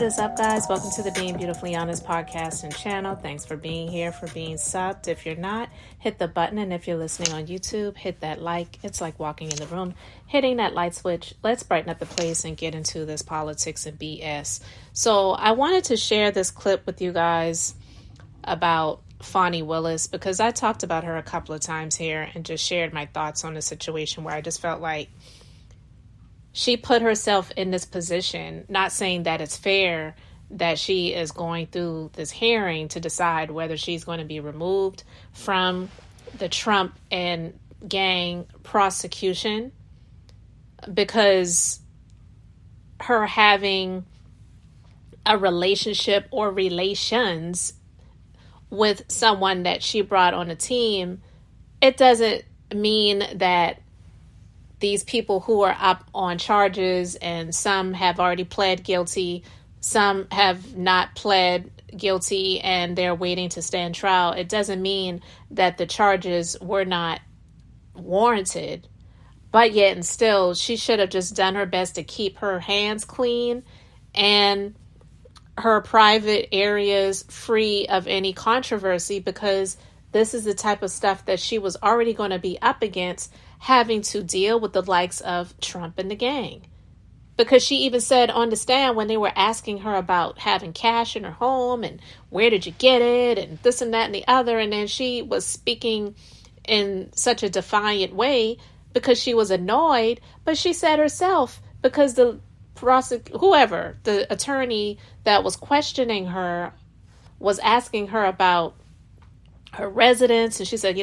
is up, guys? Welcome to the Being Beautifully Honest podcast and channel. Thanks for being here, for being subbed. If you're not, hit the button. And if you're listening on YouTube, hit that like. It's like walking in the room, hitting that light switch. Let's brighten up the place and get into this politics and BS. So I wanted to share this clip with you guys about Fani Willis because I talked about her a couple of times here and just shared my thoughts on the situation where I just felt like she put herself in this position, not saying that it's fair that she is going through this hearing to decide whether she's going to be removed from the Trump and gang prosecution because her having a relationship or relations with someone that she brought on a team, it doesn't mean that these people who are up on charges, and some have already pled guilty, some have not pled guilty and they're waiting to stand trial. It doesn't mean that the charges were not warranted, but yet and still she should have just done her best to keep her hands clean and her private areas free of any controversy, because this is the type of stuff that she was already going to be up against, having to deal with the likes of Trump and the gang. Because she even said on the stand when they were asking her about having cash in her home and where did you get it and this and that and the other, and then she was speaking in such a defiant way because she was annoyed. But she said herself, because the attorney that was questioning her was asking her about her residence, and she said,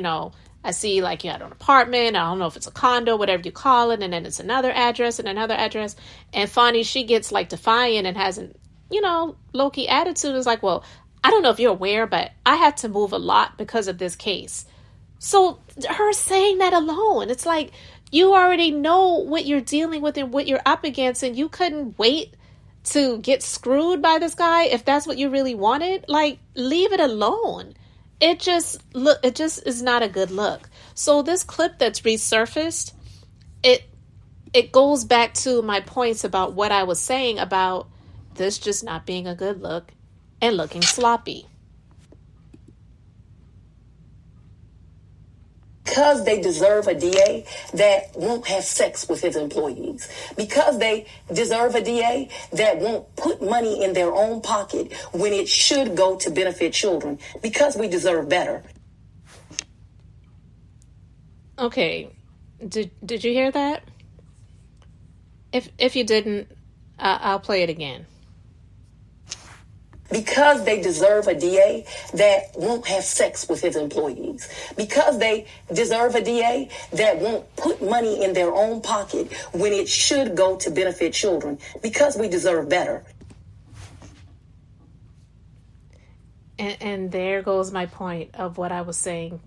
I see like you had an apartment. I don't know if it's a condo, whatever you call it. And then it's another address and another address. And Fani, she gets like defiant and has an, low-key attitude. Is like, well, I don't know if you're aware, but I had to move a lot because of this case. So her saying that alone, it's like, you already know what you're dealing with and what you're up against. And you couldn't wait to get screwed by this guy if that's what you really wanted. Like, leave it alone. It just is not a good look. So this clip that's resurfaced, it goes back to my points about what I was saying about this just not being a good look and looking sloppy. Because they deserve a DA that won't have sex with his employees. Because they deserve a DA that won't put money in their own pocket when it should go to benefit children. Because we deserve better. Okay. Did you hear that? If you didn't, I'll play it again. Because they deserve a DA that won't have sex with his employees. Because they deserve a DA that won't put money in their own pocket when it should go to benefit children. Because we deserve better. And there goes my point of what I was saying.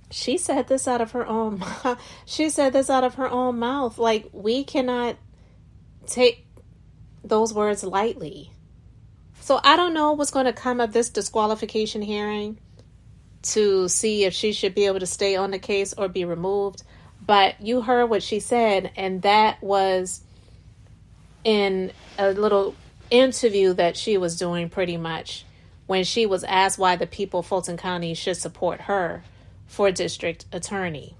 She said this out of her own mouth. She said this out of her own mouth. Like, we cannot take those words lightly. So I don't know what's going to come of this disqualification hearing to see if she should be able to stay on the case or be removed. But you heard what she said, and that was in a little interview that she was doing pretty much when she was asked why the people of Fulton County should support her for district attorney.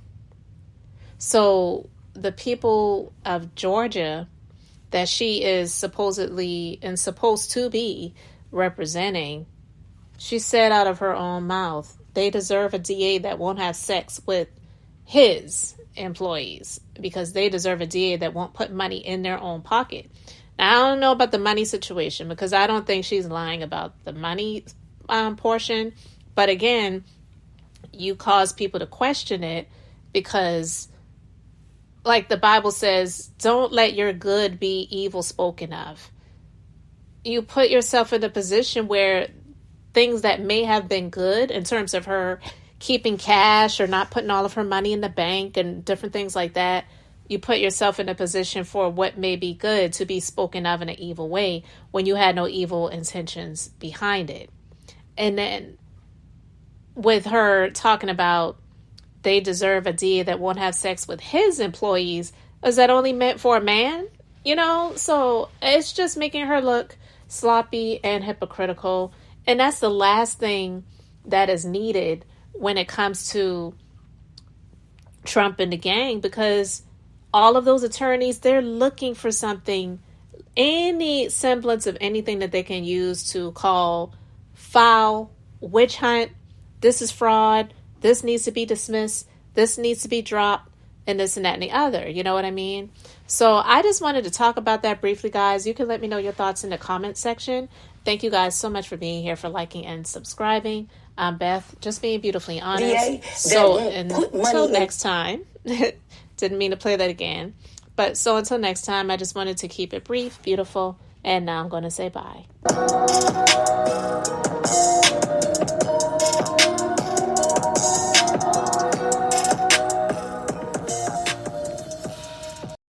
So the people of Georgia that she is supposedly and supposed to be representing, she said out of her own mouth, they deserve a DA that won't have sex with his employees because they deserve a DA that won't put money in their own pocket. Now, I don't know about the money situation because I don't think she's lying about the money portion. But again, you cause people to question it because, like the Bible says, don't let your good be evil spoken of. You put yourself in a position where things that may have been good in terms of her keeping cash or not putting all of her money in the bank and different things like that, you put yourself in a position for what may be good to be spoken of in an evil way when you had no evil intentions behind it. And then with her talking about they deserve a DA that won't have sex with his employees, is that only meant for a man? You know, so it's just making her look sloppy and hypocritical. And that's the last thing that is needed when it comes to Trump and the gang, because all of those attorneys, they're looking for something, any semblance of anything that they can use to call foul, witch hunt, this is fraud, this needs to be dismissed, this needs to be dropped, and this and that and the other. You know what I mean? So I just wanted to talk about that briefly, guys. You can let me know your thoughts in the comment section. Thank you guys so much for being here, for liking and subscribing. I'm Beth, just being beautifully honest. So until next time, didn't mean to play that again. But so until next time, I just wanted to keep it brief, beautiful, and now I'm going to say bye.